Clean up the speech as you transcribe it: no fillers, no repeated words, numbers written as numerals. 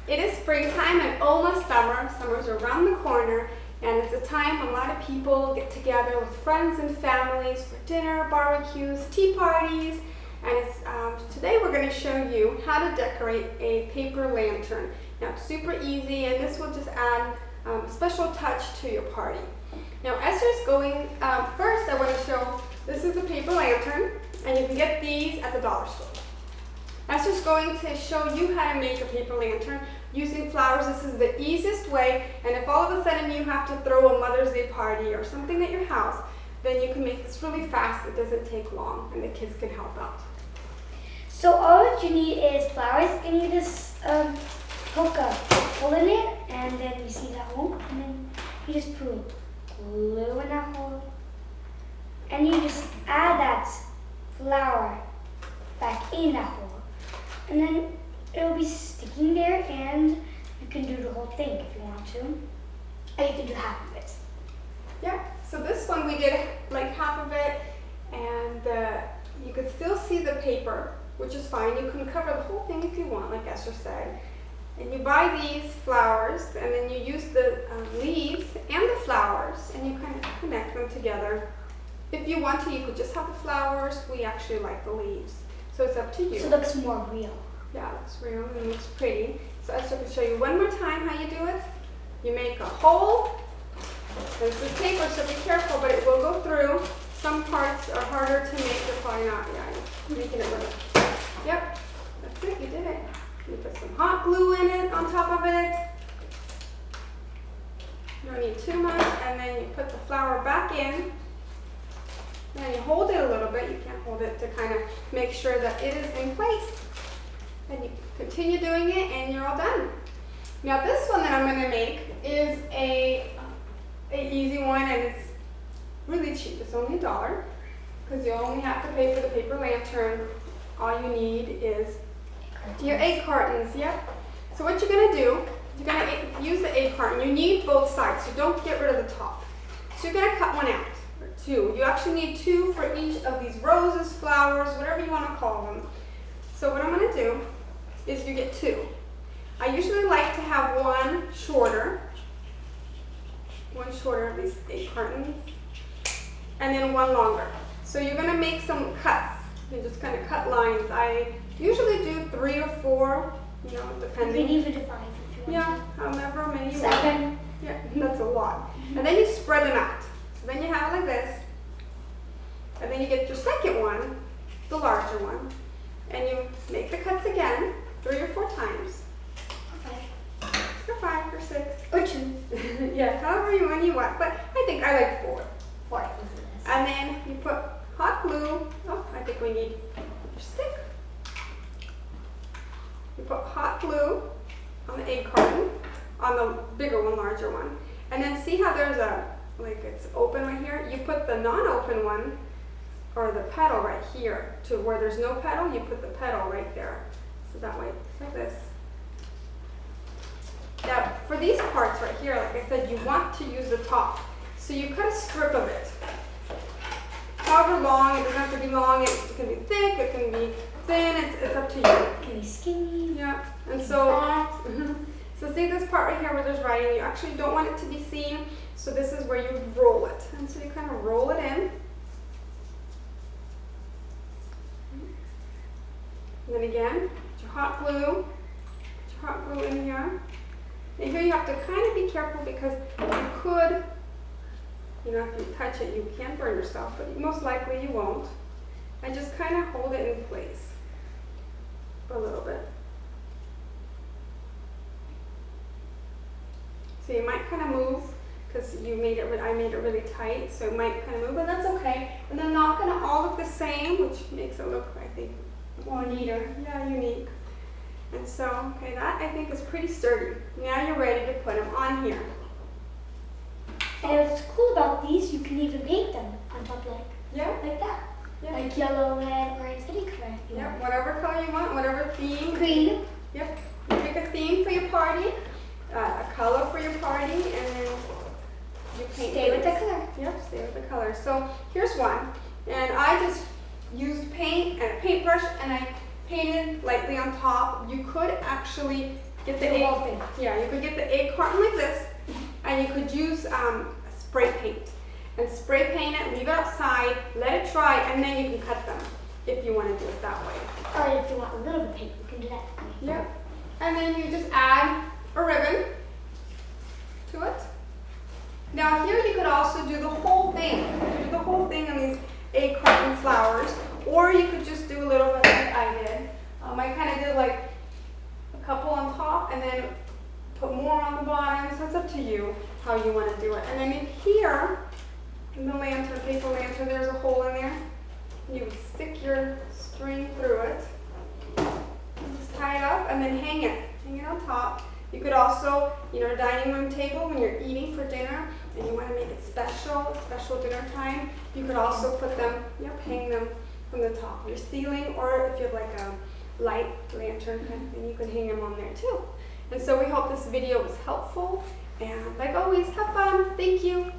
It is springtime and almost summer. Summer's around the corner, and it's a time when a lot of people get together with friends and families for dinner, barbecues, tea parties. And today we're going to show you how to decorate a paper lantern. Now it's super easy, and this will just add a special touch to your party. Now Esther's going, first I want to show, this is a paper lantern, and you can get these at the dollar store. Esther's going to show you how to make a paper lantern using flowers. This is the easiest way, and if all of a sudden you have to throw a Mother's Day party or something at your house, then you can make this really fast. It doesn't take long, and the kids can help out. So all that you need is flowers, and you just poke a hole in it, and then you see that hole, and then you just put glue in that hole, and you just add that flower back in that hole. And then it'll be sticking there, and you can do the whole thing if you want to. And you can do half of it. Yeah, so this one we did like half of it, and you could still see the paper, which is fine. You can cover the whole thing if you want, like Esther said. And you buy these flowers, and then you use the leaves and the flowers, and you kind of connect them together. If you want to, you could just have the flowers. We actually like the leaves. So it's up to you. So it looks more real. Yeah, it looks real and it looks pretty. So Esther can show you one more time how you do it. You make a hole. There's the paper, so be careful, but it will go through. Some parts are harder to make. They're probably not. Yeah, you're making it little. Yep, that's it. You did it. You put some hot glue in it on top of it. You don't need too much. And then you put the flower back in. And you hold it a little bit. You can't hold it to kind of make sure that it is in place. And you continue doing it, and you're all done. Now this one that I'm going to make is a easy one, and it's really cheap. It's only $1 because you only have to pay for the paper lantern. All you need is your egg cartons. Yep. So what you're going to do, you're going to use the egg carton. You need both sides, so don't get rid of the top. So you're going to cut one out. Two. You actually need two for each of these roses, flowers, whatever you want to call them. So what I'm going to do is you get two. I usually like to have one shorter of these egg cartons, and then one longer. So you're going to make some cuts. You just kind of cut lines. I usually do 3 or 4, depending. You can even do 5 if you want. Yeah, however many you want. 7. Yeah, that's a lot. And then you spread them out. So then you have it like this, and then you get your second one, the larger one, and you make the cuts again 3 or 4 times. Or 5 or 6. Or 2. Yeah, however many you want, but I think I like 4. 4. And then you put hot glue. Oh, I think we need your stick. You put hot glue on the egg carton, on the bigger one, larger one, and then see how there's it's open right here. You put the non-open one, or the petal right here, to where there's no petal, you put the petal right there. So that way, it's like this. Now, for these parts right here, like I said, you want to use the top. So you cut a strip of it. However long, it doesn't have to be long, it can be thick, it can be thin, it's up to you. It can be skinny. Yeah, and so, so see this part right here where there's writing, you actually don't want it to be seen. So this is where you roll it. And so you kind of roll it in. And then again, put your hot glue. Put your hot glue in here. And here you have to kind of be careful because you could, if you touch it, you can burn yourself, but most likely you won't. And just kind of hold it in place for a little bit. So you might kind of move, because I made it really tight, so it might kind of move, but that's okay. And they're not going to all look the same, which makes it look, I think, more neater. Yeah, unique. And so, okay, that I think is pretty sturdy. Now you're ready to put them on here. And what's cool about these, you can even paint them on top like that. Yeah. Like yellow, red, orange, any color. Yep, whatever color you want, whatever theme. Green. Yep. You pick a theme for your party, a color for your party, and then you paint. Stay with the color. Yep, stay with the color. So here's one, and I just used paint and a paintbrush, and I painted lightly on top. You could actually get the The egg. whole thing. Yeah, you could get the egg carton like this, and you could use spray paint. And spray paint it, leave it outside, let it dry, and then you can cut them if you want to do it that way. Or if you want a little bit of paint, you can do that. Yep. And then you just add a ribbon to it. Now here you could also do the whole thing. You could do the whole thing on these egg carton flowers, or you could just do a little bit like I did. I kind of did like a couple on top and then put more on the bottom, so it's up to you how you want to do it. And then in here, in the lantern, paper lantern, there's a hole in there. You would stick your string through it. Just tie it up and then hang it on top. You could also, a dining room table when you're eating for dinner and you want to make it special dinner time, you could also put them, hang them from the top of your ceiling, or if you have like a light lantern kind of thing, you can hang them on there too. And so we hope this video was helpful, and like always, have fun. Thank you.